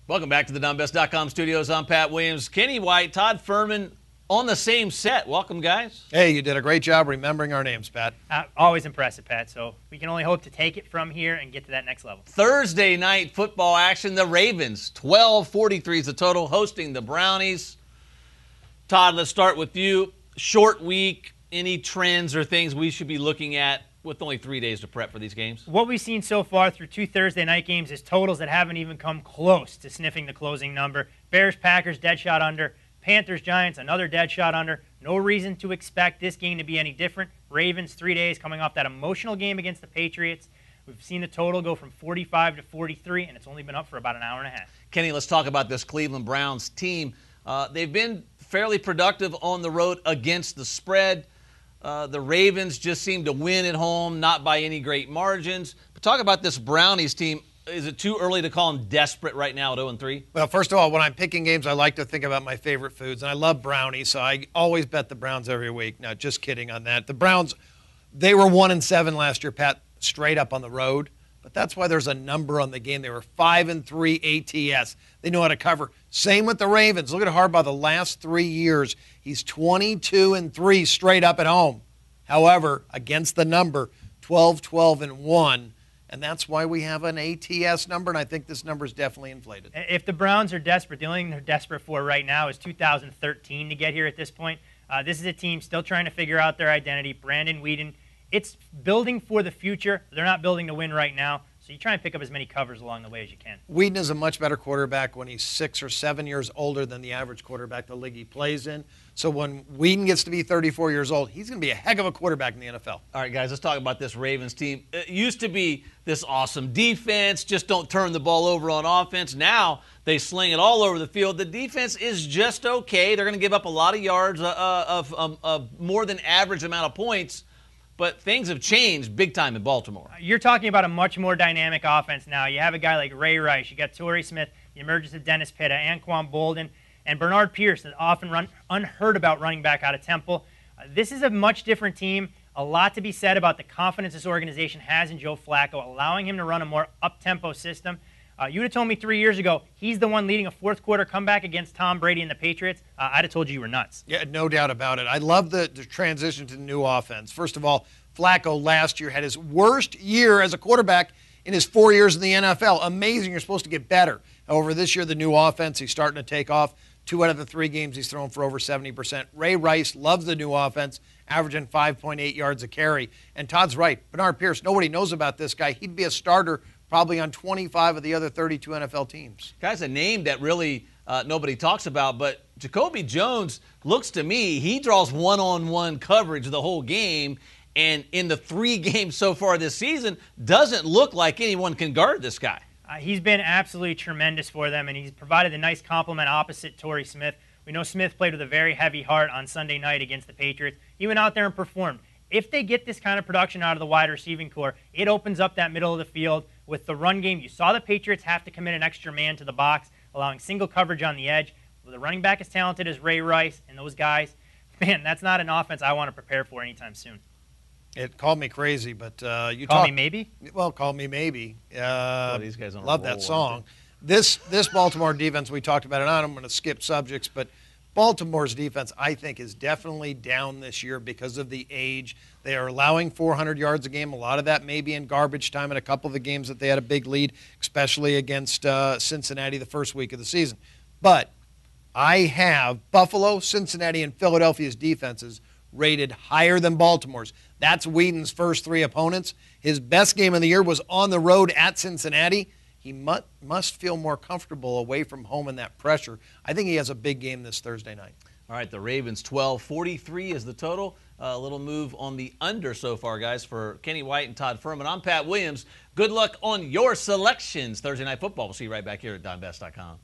Welcome back to the DonBest.com studios. I'm Pat Williams. Kenny White, Todd Furman on the same set. Welcome, guys. Hey, you did a great job remembering our names, Pat. Always impressive, Pat. So we can only hope to take it from here and get to that next level. Thursday night football action. The Ravens, 12-43 is the total, hosting the Brownies. Todd, let's start with you. Short week. Any trends or things we should be looking at with only 3 days to prep for these games? What we've seen so far through 2 Thursday night games is totals that haven't even come close to sniffing the closing number. Bears-Packers, dead shot under. Panthers-Giants, another dead shot under. No reason to expect this game to be any different. Ravens, 3 days coming off that emotional game against the Patriots. We've seen the total go from 45 to 43, and it's only been up for about an hour and a half. Kenny, let's talk about this Cleveland Browns team. They've been fairly productive on the road against the spread. The Ravens just seem to win at home, not by any great margins. But talk about this Brownies team. Is it too early to call them desperate right now at 0-3? Well, first of all, when I'm picking games, I like to think about my favorite foods, and I love brownies, so I always bet the Browns every week. No, just kidding on that. The Browns, they were 1-7 last year, Pat, straight up on the road. But that's why there's a number on the game. They were 5-3 ATS. They know how to cover. Same with the Ravens. Look at Harbaugh the last 3 years. He's 22-3 straight up at home. However, against the number, 12-12-1. And that's why we have an ATS number, and I think this number is definitely inflated. If the Browns are desperate, the only thing they're desperate for right now is 2013 to get here at this point. This is a team still trying to figure out their identity. Brandon Weeden. It's building for the future. They're not building to win right now, so you try and pick up as many covers along the way as you can. Weeden is a much better quarterback when he's 6 or 7 years older than the average quarterback the league he plays in. So when Weeden gets to be 34 years old, he's going to be a heck of a quarterback in the NFL. All right, guys, let's talk about this Ravens team. It used to be this awesome defense, just don't turn the ball over on offense. Now they sling it all over the field. The defense is just okay. They're going to give up a lot of yards, of more than average amount of points. But things have changed big time in Baltimore. You're talking about a much more dynamic offense now. You have a guy like Ray Rice. You got Torrey Smith, the emergence of Dennis Pitta, Anquan Bolden, and Bernard Pierce, that often unheard about running back out of Temple. This is a much different team. A lot to be said about the confidence this organization has in Joe Flacco, allowing him to run a more up-tempo system. You would have told me 3 years ago he's the one leading a fourth-quarter comeback against Tom Brady and the Patriots. I'd have told you were nuts. Yeah, no doubt about it. I love the transition to the new offense. First of all, Flacco last year had his worst year as a quarterback in his 4 years in the NFL. Amazing. You're supposed to get better. However, this year, the new offense, he's starting to take off. 2 out of the 3 games, he's thrown for over 70%. Ray Rice loves the new offense, averaging 5.8 yards a carry. And Todd's right. Bernard Pierce, nobody knows about this guy. He'd be a starter probably on 25 of the other 32 NFL teams. Guys, a name that really nobody talks about, but Jacoby Jones looks to me, he draws one-on-one coverage the whole game, and in the 3 games so far this season, doesn't look like anyone can guard this guy. He's been absolutely tremendous for them, and he's provided a nice complement opposite Torrey Smith. We know Smith played with a very heavy heart on Sunday night against the Patriots. He went out there and performed. If they get this kind of production out of the wide receiving core, it opens up that middle of the field. With the run game, you saw the Patriots have to commit an extra man to the box, allowing single coverage on the edge. With a running back as talented as Ray Rice and those guys, man, that's not an offense I want to prepare for anytime soon. It called me crazy, but Call me maybe? Well, call me maybe. These guys on a love roll, that song. This Baltimore defense, we talked about it. I'm going to skip subjects, but Baltimore's defense, I think, is definitely down this year because of the age. They are allowing 400 yards a game. A lot of that may be in garbage time in a couple of the games that they had a big lead, especially against Cincinnati the first week of the season. But I have Buffalo, Cincinnati, and Philadelphia's defenses rated higher than Baltimore's. That's Weeden's first 3 opponents. His best game of the year was on the road at Cincinnati. He must feel more comfortable away from home in that pressure. I think he has a big game this Thursday night. All right, the Ravens 12-43 is the total. A little move on the under so far, guys, for Kenny White and Todd Furman. I'm Pat Williams. Good luck on your selections Thursday Night Football. We'll see you right back here at DonBest.com.